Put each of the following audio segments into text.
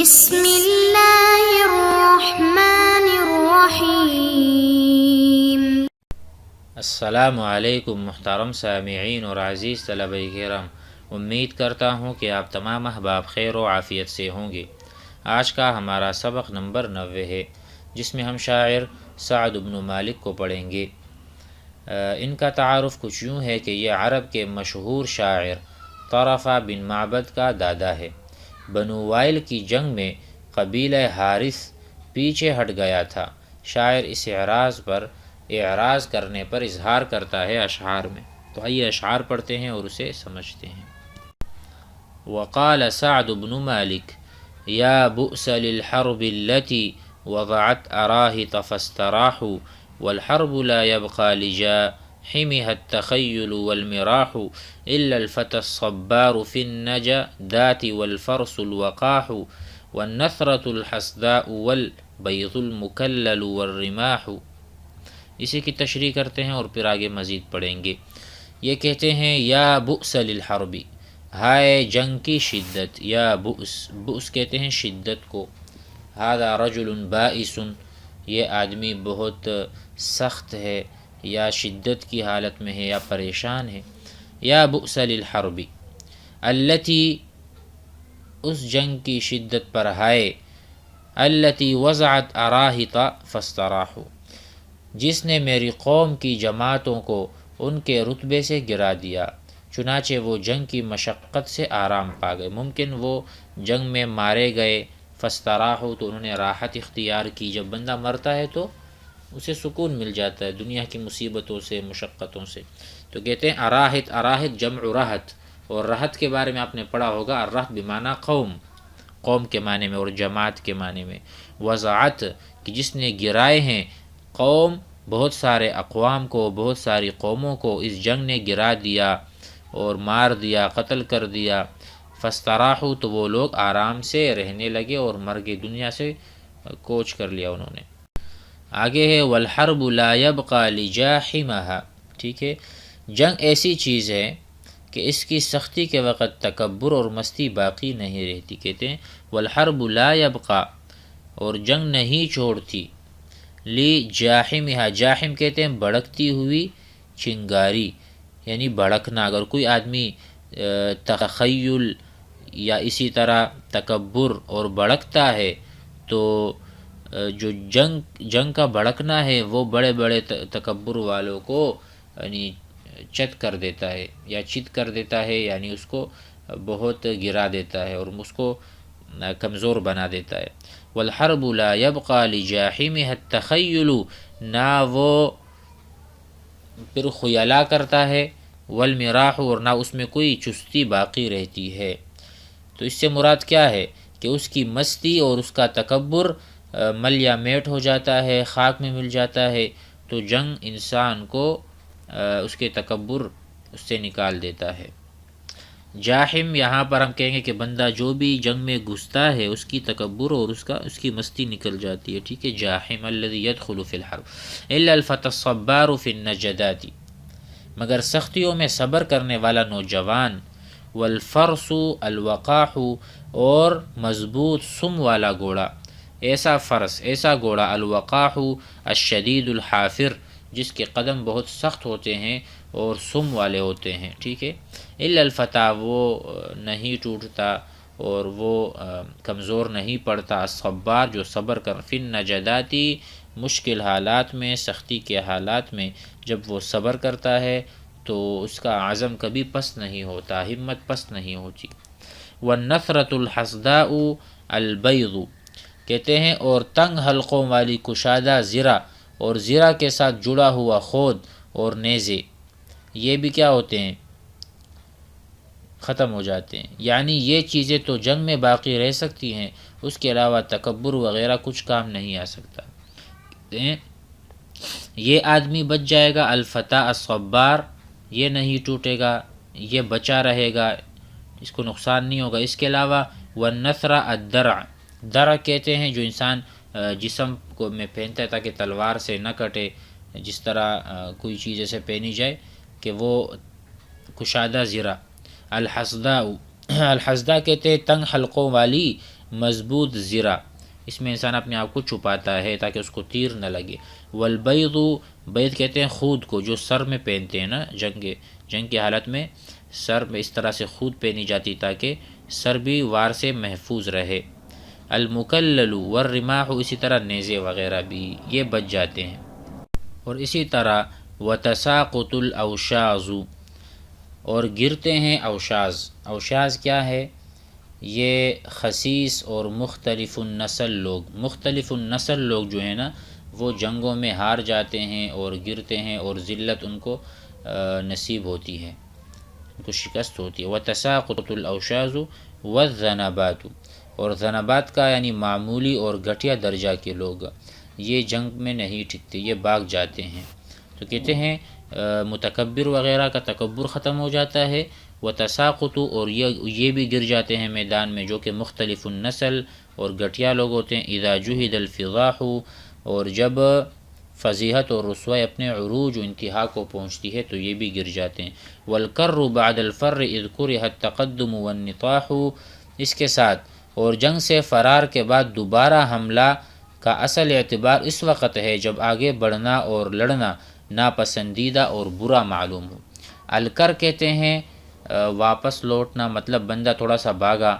بسم اللہ الرحمن الرحیم۔ السلام علیکم محترم سامعین اور عزیز طلبہ کرام، امید کرتا ہوں کہ آپ تمام احباب خیر و عافیت سے ہوں گے۔ آج کا ہمارا سبق نمبر 90 ہے، جس میں ہم شاعر سعد بن مالک کو پڑھیں گے۔ ان کا تعارف کچھ یوں ہے کہ یہ عرب کے مشہور شاعر طرفہ بن معبد کا دادا ہے۔ بنو وائل کی جنگ میں قبیلہ حارث پیچھے ہٹ گیا تھا۔ شاعر اس اعراض کرنے پر اظہار کرتا ہے اشعار میں۔ تو آئیے اشعار پڑھتے ہیں اور اسے سمجھتے ہیں۔ وقال سعد بن مالک یا بؤس للحرب التي وضعت أراهط فاستراحوا والحرب لا يبقى لجاحمها التخيل والمراح إلا الفتى الصبار في النجدات والفرس الوقاح والنثرة الحسداء والبيض المكلل والرماح۔ اسی کی تشریح کرتے ہیں اور پھر آگے مزید پڑھیں گے۔ یہ کہتے ہیں یا بؤس للحرب، ہائے جنگ کی شدت۔ یا بؤس کہتے ہیں شدت کو۔ ھذا رجل بائس، یہ آدمی بہت سخت ہے یا شدت کی حالت میں ہے یا پریشان ہے۔ یا بؤس للحرب التی، اس جنگ کی شدت پر ہائے، التی وضعت اراہط فاستراحوا، جس نے میری قوم کی جماعتوں کو ان کے رتبے سے گرا دیا، چنانچہ وہ جنگ کی مشقت سے آرام پا گئے۔ ممکن وہ جنگ میں مارے گئے، فاستراحوا تو انہوں نے راحت اختیار کی۔ جب بندہ مرتا ہے تو اسے سکون مل جاتا ہے دنیا کی مصیبتوں سے، مشقتوں سے۔ تو کہتے ہیں اراہط، اراہط جمع رہط، اور رہط کے بارے میں آپ نے پڑھا ہوگا، الرہط بمعنی قوم، قوم کے معنی میں، اور جماعت کے معنی میں۔ وضعت کہ جس نے گرائے ہیں، قوم بہت سارے اقوام کو، بہت ساری قوموں کو اس جنگ نے گرا دیا اور مار دیا، قتل کر دیا۔ فاستراحوا تو وہ لوگ آرام سے رہنے لگے اور مر گئے، دنیا سے کوچ کر لیا انہوں نے۔ آگے ہے والحرب لا يبقى لجاحمها، ٹھیک ہے۔ جنگ ایسی چیز ہے کہ اس کی سختی کے وقت تکبر اور مستی باقی نہیں رہتی۔ کہتے ہیں والحرب لا يبقى، اور جنگ نہیں چھوڑتی، لجاحمها، جاحم کہتے ہیں بھڑکتی ہوئی چنگاری، یعنی بھڑکنا۔ اگر کوئی آدمی تخیل یا اسی طرح تکبر اور بھڑکتا ہے تو جو جنگ کا بھڑکنا ہے وہ بڑے بڑے تکبر والوں کو یعنی چت کر دیتا ہے یا چت کر دیتا ہے، یعنی اس کو بہت گرا دیتا ہے اور اس کو کمزور بنا دیتا ہے۔ والحرب لا يبقى لجاحمها التخیل، نہ وہ پھر خیالہ کرتا ہے، والمراح، اور نہ اس میں کوئی چستی باقی رہتی ہے۔ تو اس سے مراد کیا ہے کہ اس کی مستی اور اس کا تکبر ملیا میٹ ہو جاتا ہے، خاک میں مل جاتا ہے۔ تو جنگ انسان کو اس کے تکبر اس سے نکال دیتا ہے۔ جاحم یہاں پر ہم کہیں گے کہ بندہ جو بھی جنگ میں گھستا ہے اس کی تکبر اور اس کی مستی نکل جاتی ہے، ٹھیک ہے۔ جاحم الذی يدخل فی الحرب الا الفتى الصبار فی النجدات، مگر سختیوں میں صبر کرنے والا نوجوان، والفرس الوقاح، اور مضبوط سم والا گھوڑا، ایسا فرس، ایسا گھوڑا، الوقاح الشدید الحافر، جس کے قدم بہت سخت ہوتے ہیں اور سم والے ہوتے ہیں، ٹھیک ہے۔ الا الفتى، وہ نہیں ٹوٹتا اور وہ کمزور نہیں پڑتا، الصبار، جو صبر کر، فی النجدات، مشکل حالات میں، سختی کے حالات میں جب وہ صبر کرتا ہے تو اس کا عزم کبھی پست نہیں ہوتا، ہمت پست نہیں ہوتی۔ والنثرة الحسداء البیض، کہتے ہیں اور تنگ حلقوں والی کشادہ زرہ، اور زرہ کے ساتھ جڑا ہوا خود اور نیزے، یہ بھی کیا ہوتے ہیں؟ ختم ہو جاتے ہیں۔ یعنی یہ چیزیں تو جنگ میں باقی رہ سکتی ہیں، اس کے علاوہ تکبر وغیرہ کچھ کام نہیں آ سکتا۔ کہتے ہیں یہ آدمی بچ جائے گا، الفتى الصبار، یہ نہیں ٹوٹے گا، یہ بچا رہے گا، اس کو نقصان نہیں ہوگا۔ اس کے علاوہ والنثرة الدرع، درع کہتے ہیں جو انسان جسم کو میں پہنتا ہے تاکہ تلوار سے نہ کٹے، جس طرح کوئی چیز ایسے پہنی جائے کہ وہ کشادہ زرہ۔ الحسداء، الحسداء کہتے ہیں تنگ حلقوں والی مضبوط زرہ، اس میں انسان اپنے آپ کو چھپاتا ہے تاکہ اس کو تیر نہ لگے۔ والبیض، بیض کہتے ہیں خود کو، جو سر میں پہنتے ہیں نا، جنگ کی حالت میں سر میں اس طرح سے خود پہنی جاتی تاکہ سر بھی وار سے محفوظ رہے۔ المکلل والرماح، اسی طرح نیزے وغیرہ بھی یہ بچ جاتے ہیں۔ اور اسی طرح وتساقط الاوشاز، اور گرتے ہیں اوشاز۔ اوشاز کیا ہے؟ یہ خسیس اور مختلف النسل لوگ جو ہیں نا، وہ جنگوں میں ہار جاتے ہیں اور گرتے ہیں اور ذلت ان کو نصیب ہوتی ہے، ان کو شکست ہوتی ہے۔ وتساقط الاوشاز والذنبات، اور ذنبات کا یعنی معمولی اور گھٹیا درجہ کے لوگ، یہ جنگ میں نہیں ٹکتے، یہ بھاگ جاتے ہیں۔ تو کہتے ہیں متکبر وغیرہ کا تکبر ختم ہو جاتا ہے۔ وتساقط، اور یہ بھی گر جاتے ہیں میدان میں، جو کہ مختلف النسل اور گھٹیا لوگ ہوتے ہیں۔ اذا جہد الفضاح، اور جب فضیحت اور رسوائی اپنے عروج و انتہا کو پہنچتی ہے تو یہ بھی گر جاتے ہیں۔ والکر بعد الفر اذ کرہ التقدم والنطاح، اس کے ساتھ اور جنگ سے فرار کے بعد دوبارہ حملہ کا اصل اعتبار اس وقت ہے جب آگے بڑھنا اور لڑنا ناپسندیدہ اور برا معلوم ہو۔ الکر کہتے ہیں واپس لوٹنا، مطلب بندہ تھوڑا سا بھاگا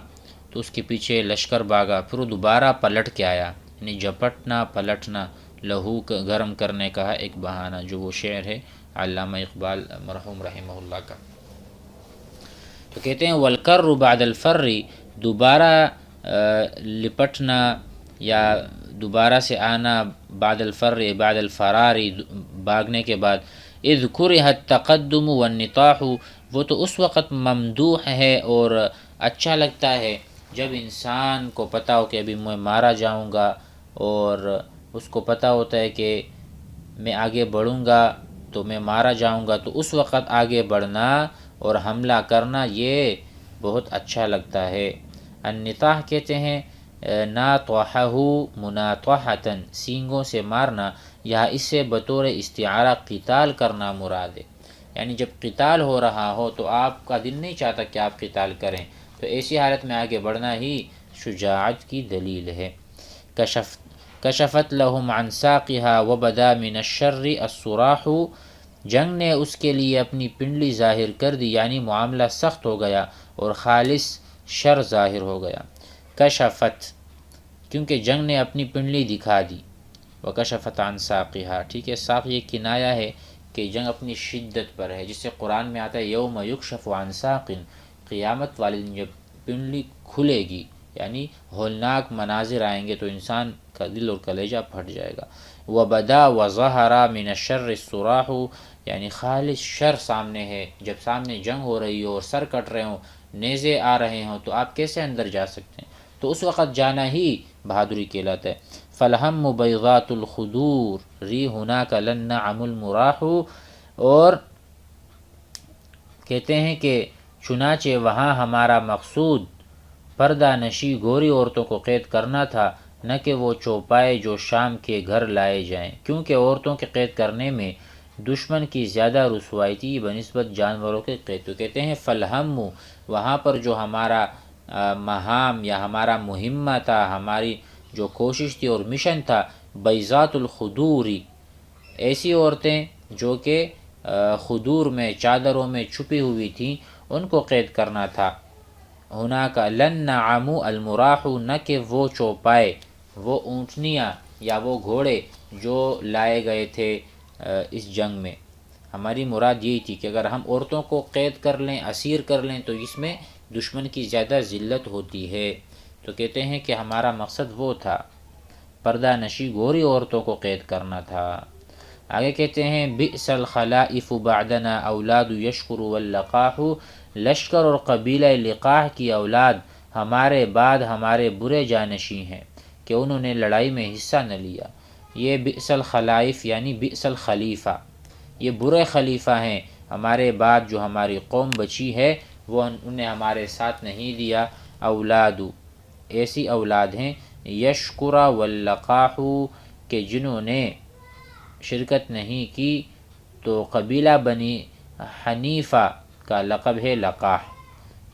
تو اس کے پیچھے لشکر بھاگا، پھر وہ دوبارہ پلٹ کے آیا، یعنی جھپٹنا پلٹنا، لہو گرم کرنے کا ہے ایک بہانہ، جو وہ شعر ہے علامہ اقبال مرحوم رحمہ اللہ کا۔ تو کہتے ہیں والکر بعد الفر، دوبارہ لپٹنا یا دوبارہ سے آنا، بعد الفر بعد الفرار، بھاگنے کے بعد۔ اذ کرہ التقدم والنطاح، وہ تو اس وقت ممدوح ہے اور اچھا لگتا ہے جب انسان کو پتہ ہو کہ ابھی میں مارا جاؤں گا، اور اس کو پتہ ہوتا ہے کہ میں آگے بڑھوں گا تو میں مارا جاؤں گا، تو اس وقت آگے بڑھنا اور حملہ کرنا یہ بہت اچھا لگتا ہے۔ النطاح کہتے ہیں ناطحہ مناطحۃ، سینگوں سے مارنا، یہاں اس سے بطور استعارہ قتال کرنا مراد ہے، یعنی جب قتال ہو رہا ہو تو آپ کا دل نہیں چاہتا کہ آپ قتال کریں، تو ایسی حالت میں آگے بڑھنا ہی شجاعت کی دلیل ہے۔ کشفت لہم عن ساقہا وبدا من الشر الصراح، جنگ نے اس کے لیے اپنی پنڈلی ظاہر کر دی، یعنی معاملہ سخت ہو گیا اور خالص شر ظاہر ہو گیا۔ کشفت، کیونکہ جنگ نے اپنی پنڈلی دکھا دی۔ وکشفت عن ساقہا، ٹھیک ہے، ساق یہ کنایا ہے کہ جنگ اپنی شدت پر ہے، جس سے قرآن میں آتا ہے یوم یکشف عن ساق، قیامت والے دن جب پنڈلی کھلے گی، یعنی ہولناک مناظر آئیں گے تو انسان کا دل اور کلیجہ پھٹ جائے گا۔ وبدا وظہر من الشر الصراح، یعنی خالص شر سامنے ہے، جب سامنے جنگ ہو رہی ہو اور سر کٹ رہے ہوں، نیزے آ رہے ہوں، تو آپ کیسے اندر جا سکتے ہیں؟ تو اس وقت جانا ہی بہادری کہلاتا ہے۔ فالہم بیضات الخدور ری ہناک لن نعم المراح، اور کہتے ہیں کہ چنانچہ وہاں ہمارا مقصود پردہ نشی گوری عورتوں کو قید کرنا تھا، نہ کہ وہ چوپائے جو شام کے گھر لائے جائیں، کیونکہ عورتوں کے قید کرنے میں دشمن کی زیادہ رسوائی تھی بنسبت جانوروں کے قید۔ تو کہتے ہیں فالہم، وہاں پر جو ہمارا مہام یا ہمارا مہمہ تھا، ہماری جو کوشش تھی اور مشن تھا، بیضات الخدوری، ایسی عورتیں جو کہ خدور میں، چادروں میں چھپی ہوئی تھیں، ان کو قید کرنا تھا۔ ہناک لن نعم المراح، نہ کہ وہ چوپائے، وہ اونٹنیاں یا وہ گھوڑے جو لائے گئے تھے اس جنگ میں۔ ہماری مراد یہی تھی کہ اگر ہم عورتوں کو قید کر لیں، اسیر کر لیں، تو اس میں دشمن کی زیادہ ذلت ہوتی ہے۔ تو کہتے ہیں کہ ہمارا مقصد وہ تھا، پردہ نشی گوری عورتوں کو قید کرنا تھا۔ آگے کہتے ہیں بئس الخلائف بعدنا اولاد یشکر واللقاح، لشکر اور قبیلہ لقاح کی اولاد ہمارے بعد ہمارے برے جانشیں ہیں کہ انہوں نے لڑائی میں حصہ نہ لیا۔ یہ بئس الخلائف یعنی بئس الخلیفہ، یہ برے خلیفہ ہیں ہمارے بعد جو ہماری قوم بچی ہے، وہ انہیں ہمارے ساتھ نہیں دیا۔ اولاد، ایسی اولاد ہیں یشکر واللقاح، کہ جنہوں نے شرکت نہیں کی۔ تو قبیلہ بنی حنیفہ کا لقب ہے لقاح،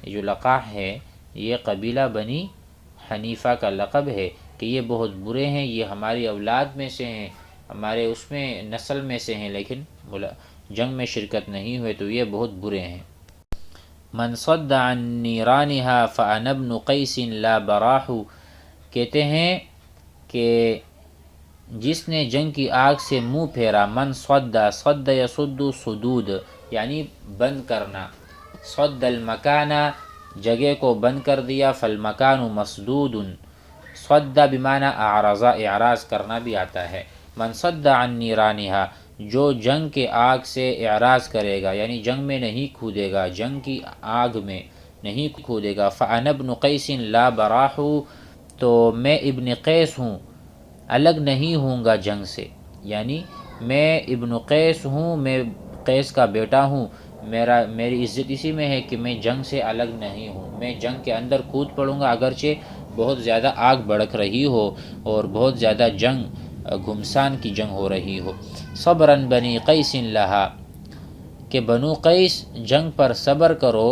یہ جو لقاح ہے یہ قبیلہ بنی حنیفہ کا لقب ہے کہ یہ بہت برے ہیں، یہ ہماری اولاد میں سے ہیں، ہمارے اس میں نسل میں سے ہیں، لیکن جنگ میں شرکت نہیں ہوئے، تو یہ بہت برے ہیں۔ من صد عن نیرانها فأنا ابن قیس لا براح، کہتے ہیں کہ جس نے جنگ کی آگ سے منہ پھیرا، من صد، صد یصد صدود یعنی بند کرنا، صد المکان جگہ کو بند کر دیا، فالمکان مسدود، صد بمعنی اعرض، اعراض کرنا بھی آتا ہے۔ من صد عن نیرانها، جو جنگ کے آگ سے اعراض کرے گا یعنی جنگ میں نہیں کھودے گا، جنگ کی آگ میں نہیں کھودے گا، فأنا ابن قیس لا براح، تو میں ابن قیس ہوں، الگ نہیں ہوں گا جنگ سے، یعنی میں ابن قیس ہوں، میں قیس کا بیٹا ہوں، میری عزت اسی میں ہے کہ میں جنگ سے الگ نہیں ہوں، میں جنگ کے اندر کود پڑوں گا، اگرچہ بہت زیادہ آگ بھڑک رہی ہو اور بہت زیادہ جنگ گھمسان کی جنگ ہو رہی ہو۔ صبراً بنی قیس لہا، کہ بنو قیس جنگ پر صبر کرو،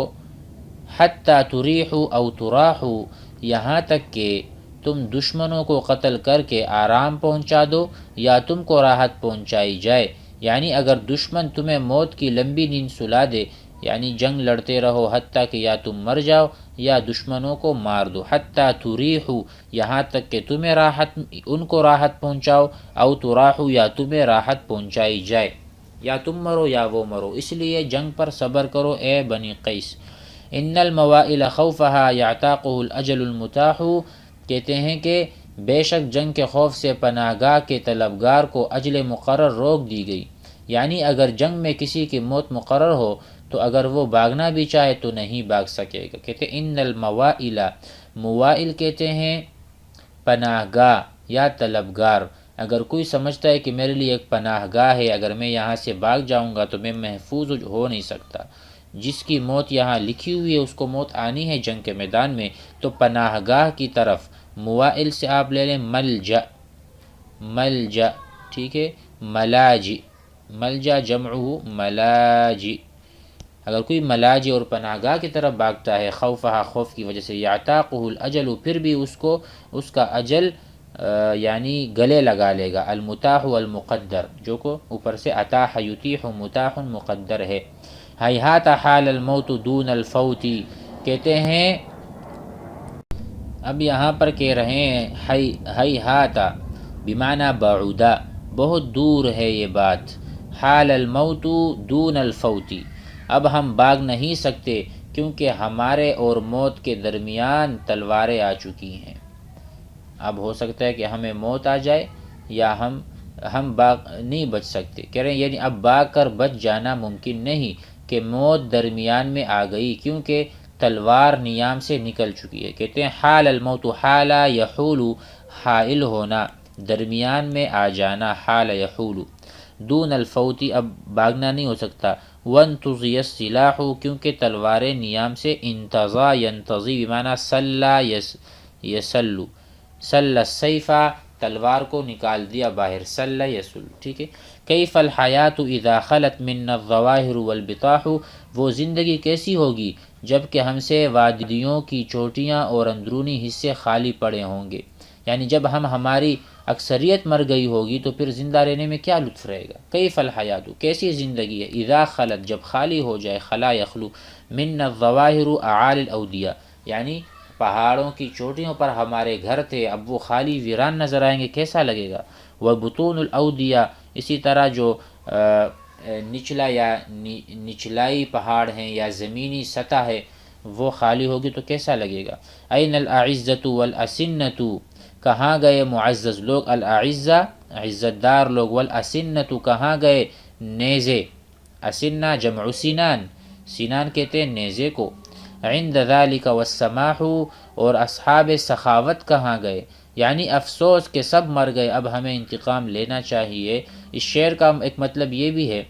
حتی تریحوا او تراحوا، یہاں تک کہ تم دشمنوں کو قتل کر کے آرام پہنچا دو یا تم کو راحت پہنچائی جائے، یعنی اگر دشمن تمہیں موت کی لمبی نیند سلا دے، یعنی جنگ لڑتے رہو حتیٰ کہ یا تم مر جاؤ یا دشمنوں کو مار دو، حتی تریحوا، یہاں تک کہ تمہیں ان کو راحت پہنچاؤ، او تراحوا، یا تمہیں راحت پہنچائی جائے، یا تم مرو یا وہ مرو، اس لیے جنگ پر صبر کرو اے بنی قیس۔ ان الموائل خوفها یعتاقه الاجل المتاح، کہتے ہیں کہ بے شک جنگ کے خوف سے پناہ گاہ کے طلبگار کو اجل مقرر روک دی گئی، یعنی اگر جنگ میں کسی کی موت مقرر ہو تو اگر وہ بھاگنا بھی چاہے تو نہیں بھاگ سکے گا۔ کہتے ہیں ان الموائل، موائل کہتے ہیں پناہ گاہ یا طلبگار، اگر کوئی سمجھتا ہے کہ میرے لیے ایک پناہ گاہ ہے، اگر میں یہاں سے بھاگ جاؤں گا تو میں محفوظ ہو نہیں سکتا، جس کی موت یہاں لکھی ہوئی ہے اس کو موت آنی ہے جنگ کے میدان میں، تو پناہ گاہ کی طرف موائل سے آپ لے لیں ملجا، ملجا، ٹھیک ہے، ملاجی، ملجا جمعہ ملاجی، اگر کوئی ملاجی اور پناہ گاہ کی طرف بھاگتا ہے، خوفہا، خوف کی وجہ سے، یعتاقہ الاجل، پھر بھی اس کا اجل یعنی گلے لگا لے گا، المتاح والمقدر، جو کو اوپر سے اتاح یتیح متاح مقدر ہے۔ ہیہات حال الموت دون الفوت، کہتے ہیں اب یہاں پر کہہ رہے ہیں ہیہات بمعنی بعودا، بہت دور ہے یہ بات، حال الموت دون الفوت، اب ہم بھاگ نہیں سکتے کیونکہ ہمارے اور موت کے درمیان تلواریں آ چکی ہیں، اب ہو سکتا ہے کہ ہمیں موت آ جائے یا ہم نہیں بچ سکتے، کہہ رہے ہیں یعنی اب بھاگ کر بچ جانا ممکن نہیں کہ موت درمیان میں آ گئی، کیونکہ تلوار نیام سے نکل چکی ہے۔ کہتے ہیں حال الموت، حال یحول، حائل ہونا، درمیان میں آ جانا، حال یحول، دون الفوت، اب بھاگنا نہیں ہو سکتا، وانتضی السلاح، کیونکہ تلواریں نیام سے، انتضا ینتضی بمعنی سلا یسلو، سل السیف، تلوار کو نکال دیا باہر، سل یسل، ٹھیک ہے۔ کیف الحیات اذا خلت منا الظواہر والبطاح، وہ زندگی کیسی ہوگی جب کہ ہم سے وادیوں کی چوٹیاں اور اندرونی حصے خالی پڑے ہوں گے، یعنی جب ہماری اکثریت مر گئی ہوگی تو پھر زندہ رہنے میں کیا لطف رہے گا۔ کیف الحیات، کیسی زندگی ہے، اذا خلت، جب خالی ہو جائے، خلا یخلو، منا الظواہر اعالی الاودیہ، یعنی پہاڑوں کی چوٹیوں پر ہمارے گھر تھے، اب وہ خالی ویران نظر آئیں گے، کیسا لگے گا۔ وبطون الاودیہ، اسی طرح جو نچلا یا نچلائی پہاڑ ہیں یا زمینی سطح ہے وہ خالی ہوگی تو کیسا لگے گا۔ این الاعزۃ والاسنۃ، کہاں گئے معزز لوگ، الاعزہ عزت دار لوگ، والاسنۃ کہاں گئے نیزے، اسنہ جمع سنان، سنان کہتے ہیں نیزے کو، عند ذلک والسماح، اور اصحاب سخاوت کہاں گئے، یعنی افسوس کہ سب مر گئے، اب ہمیں انتقام لینا چاہیے۔ اس شعر کا ایک مطلب یہ بھی ہے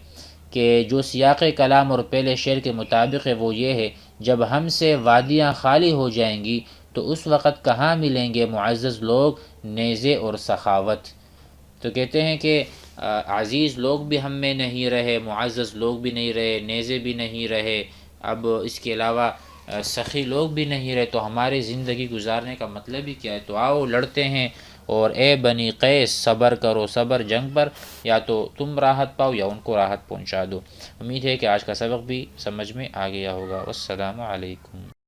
کہ جو سیاق کلام اور پہلے شعر کے مطابق ہے وہ یہ ہے، جب ہم سے وادیاں خالی ہو جائیں گی تو اس وقت کہاں ملیں گے معزز لوگ، نیزے اور سخاوت۔ تو کہتے ہیں کہ عزیز لوگ بھی ہم میں نہیں رہے، معزز لوگ بھی نہیں رہے، نیزے بھی نہیں رہے، اب اس کے علاوہ سخی لوگ بھی نہیں رہے تو ہماری زندگی گزارنے کا مطلب ہی کیا ہے؟ تو آؤ لڑتے ہیں، اور اے بنی قیس صبر کرو، صبر جنگ پر، یا تو تم راحت پاؤ یا ان کو راحت پہنچا دو۔ امید ہے کہ آج کا سبق بھی سمجھ میں آ گیا ہوگا۔ والسلام علیکم۔